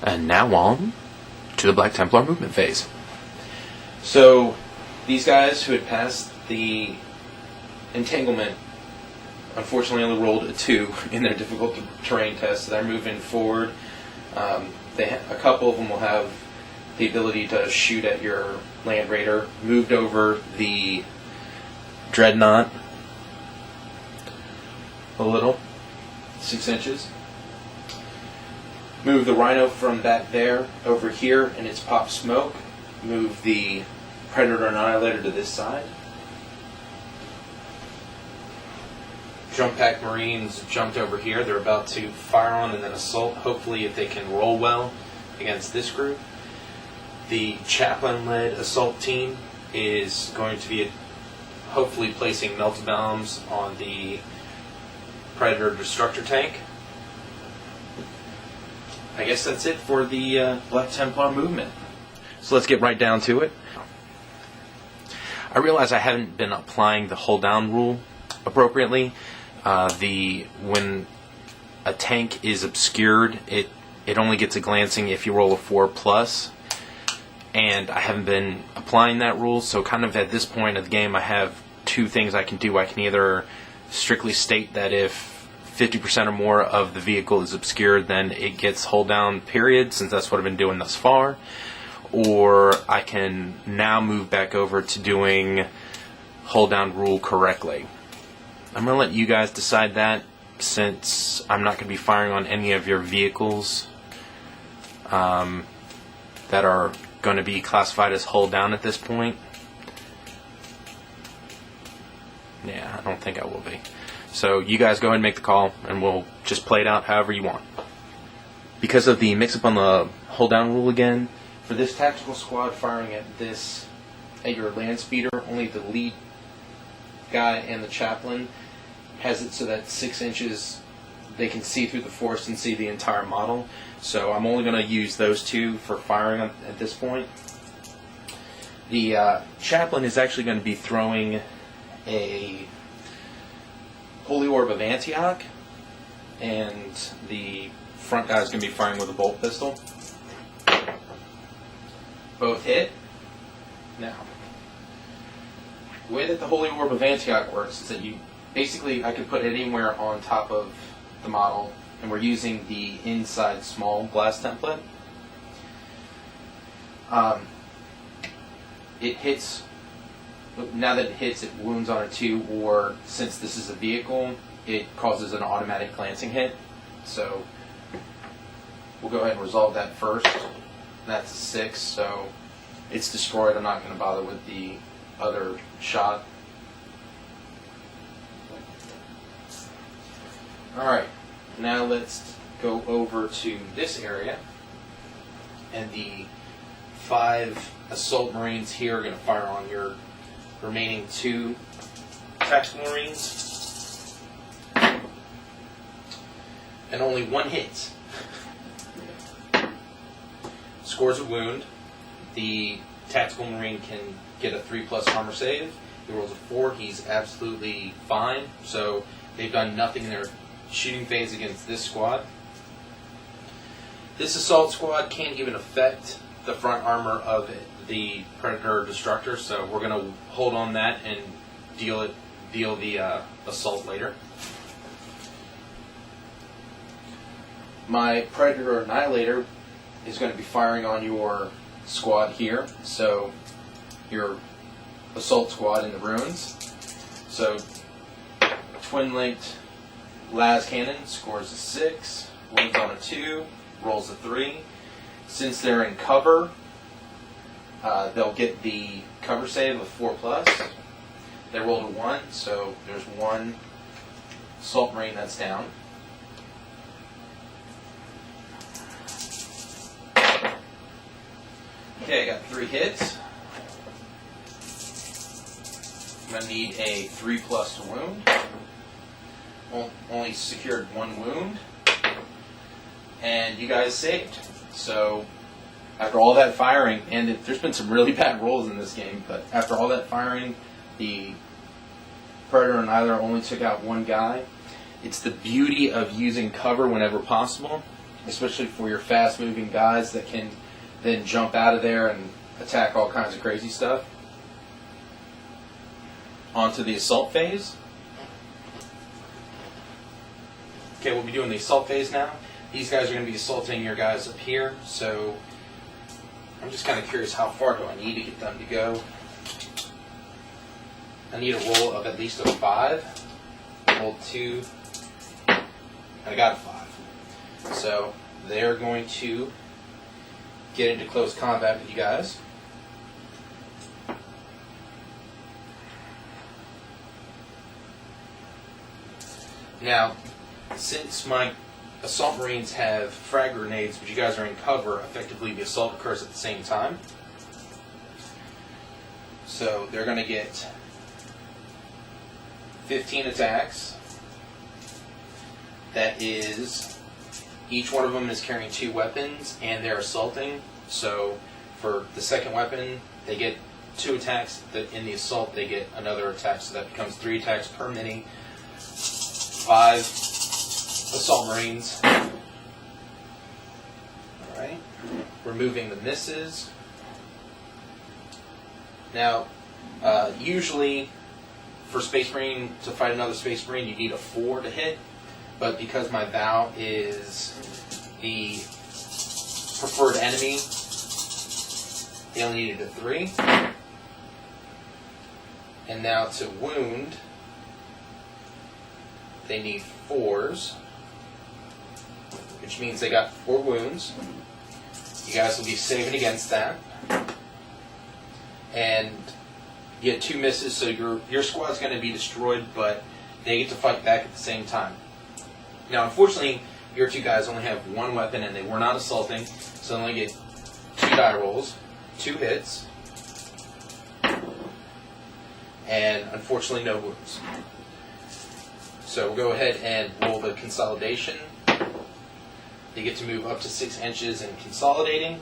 And now on to the Black Templar movement phase. So these guys who had passed the entanglement unfortunately only rolled a 2 in their difficult terrain test, so they're moving forward. A couple of them will have the ability to shoot at your land raider. Moved over the dreadnought a little, 6 inches. Move the rhino from that there over here, and it's pop smoke. Move the predator annihilator to this side. Jump pack marines jumped over here. They're about to fire on and then assault. Hopefully, if they can roll well against this group. The chaplain-led assault team is going to be hopefully placing melta bombs on the predator destructor tank. I guess that's it for the Black Templar movement. So let's get right down to it. I realize I haven't been applying the hold down rule appropriately. When a tank is obscured, it only gets a glancing if you roll a 4+, and I haven't been applying that rule. So kind of at this point of the game, I have 2 things I can do. I can either strictly state that if 50% or more of the vehicle is obscured, then it gets hold down, period, since that's what I've been doing thus far. Or I can now move back over to doing hold down rule correctly. I'm going to let you guys decide that, since I'm not going to be firing on any of your vehicles that are going to be classified as hold down at this point. Yeah, I don't think I will be. So you guys go ahead and make the call, and we'll just play it out however you want. Because of the mix-up on the hold-down rule again, for this tactical squad firing at your land speeder, only the lead guy and the chaplain has it so that 6 inches they can see through the forest and see the entire model. So I'm only going to use those 2 for firing at this point. The chaplain is actually going to be throwing a Holy Orb of Antioch, and the front guy is going to be firing with a bolt pistol. Both hit. Now, the way that the Holy Orb of Antioch works is that I could put it anywhere on top of the model, and we're using the inside small glass template. It hits. Now that it hits, it wounds on a 2, or since this is a vehicle, it causes an automatic glancing hit. So we'll go ahead and resolve that first. That's a 6, so it's destroyed. I'm not going to bother with the other shot. Alright, now let's go over to this area, and the 5 assault marines here are going to fire on your remaining 2 tactical marines, and only 1 hit. Scores a wound. The tactical marine can get a 3+ armor save. He rolls a 4. He's absolutely fine. So they've done nothing in their shooting phase against this squad. This assault squad can't even affect the front armor of the Predator Destructor, so we're going to hold on that and deal the assault later. My Predator Annihilator is going to be firing on your squad here, so your assault squad in the ruins. So twin-linked las cannon scores a 6, wounds on a 2, rolls a 3. Since they're in cover, they'll get the cover save of 4+. They rolled a 1, so there's 1 assault marine that's down. Okay, I got 3 hits. I'm going to need a 3+ to wound. Only secured 1 wound. And you guys saved. So after all that firing, and there's been some really bad rolls in this game, but after all that firing, the Predator Annihilator only took out 1 guy. It's the beauty of using cover whenever possible. especially for your fast-moving guys that can then jump out of there and attack all kinds of crazy stuff. Onto the assault phase. Okay, we'll be doing the assault phase now. These guys are going to be assaulting your guys up here, so I'm just kind of curious, how far do I need to get them to go? I need a roll of at least a 5. Roll 2. I got a 5. So they're going to get into close combat with you guys. Now, since my assault marines have frag grenades, but you guys are in cover, effectively the assault occurs at the same time. So they're going to get 15 attacks. That is, each one of them is carrying 2 weapons, and they're assaulting. So for the second weapon, they get 2 attacks. In the assault, they get another attack, so that becomes 3 attacks per mini. 5 assault marines. Alright. Removing the misses. Now, usually for Space Marine to fight another Space Marine, you need a 4 to hit. But because my vow is the preferred enemy, they only needed a 3. And now to wound, they need 4s, which means they got 4 wounds. You guys will be saving against that. And you get 2 misses, so your squad's going to be destroyed, but they get to fight back at the same time. Now, unfortunately, your 2 guys only have 1 weapon, and they were not assaulting, so they only get 2 die rolls, 2 hits, and unfortunately no wounds. So we'll go ahead and roll the consolidation. They get to move up to 6 inches in consolidating.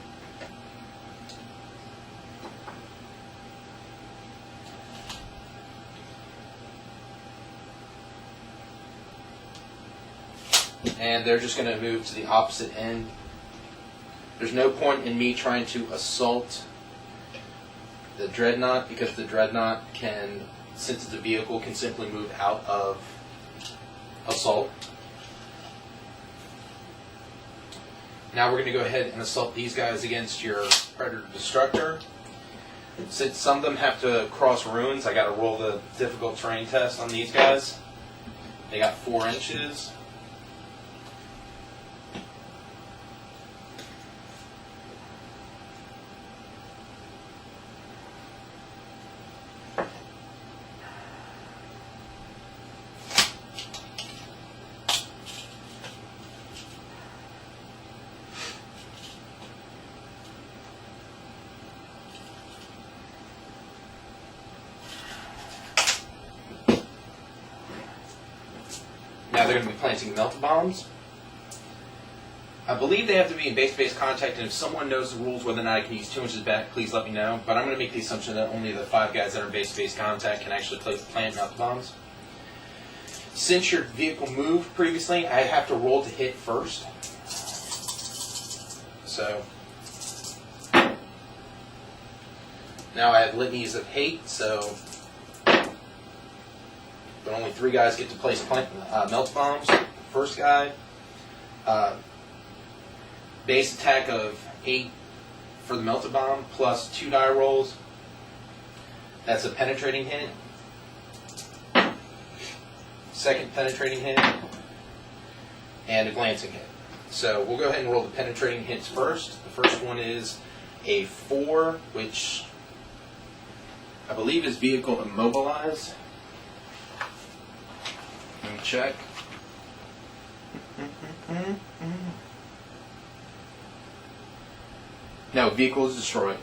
And they're just going to move to the opposite end. There's no point in me trying to assault the Dreadnought, because the Dreadnought can, since it's a vehicle, can simply move out of assault. Now we're going to go ahead and assault these guys against your Predator Destructor. Since some of them have to cross ruins, I got to roll the difficult terrain test on these guys. They got 4 inches. Now they're going to be planting melta bombs. I believe they have to be in base-to-base contact, and if someone knows the rules whether or not I can use 2 inches back, please let me know. But I'm going to make the assumption that only the 5 guys that are in base-to-base contact can actually plant melta bombs. Since your vehicle moved previously, I have to roll to hit first. So now I have litanies of hate, so but only 3 guys get to place melta bombs. First guy, base attack of 8 for the melta bomb, plus 2 die rolls. That's a penetrating hit. Second penetrating hit, and a glancing hit. So we'll go ahead and roll the penetrating hits first. The first one is a 4, which I believe is vehicle immobilized. Let me check. No, vehicle is destroyed.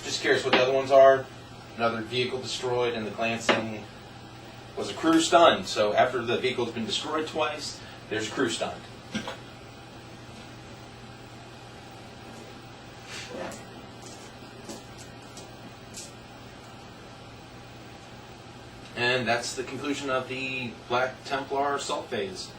Just curious what the other ones are. Another vehicle destroyed, and the glancing was a crew stunned. So after the vehicle's been destroyed twice, there's crew stunned. And that's the conclusion of the Black Templar assault phase.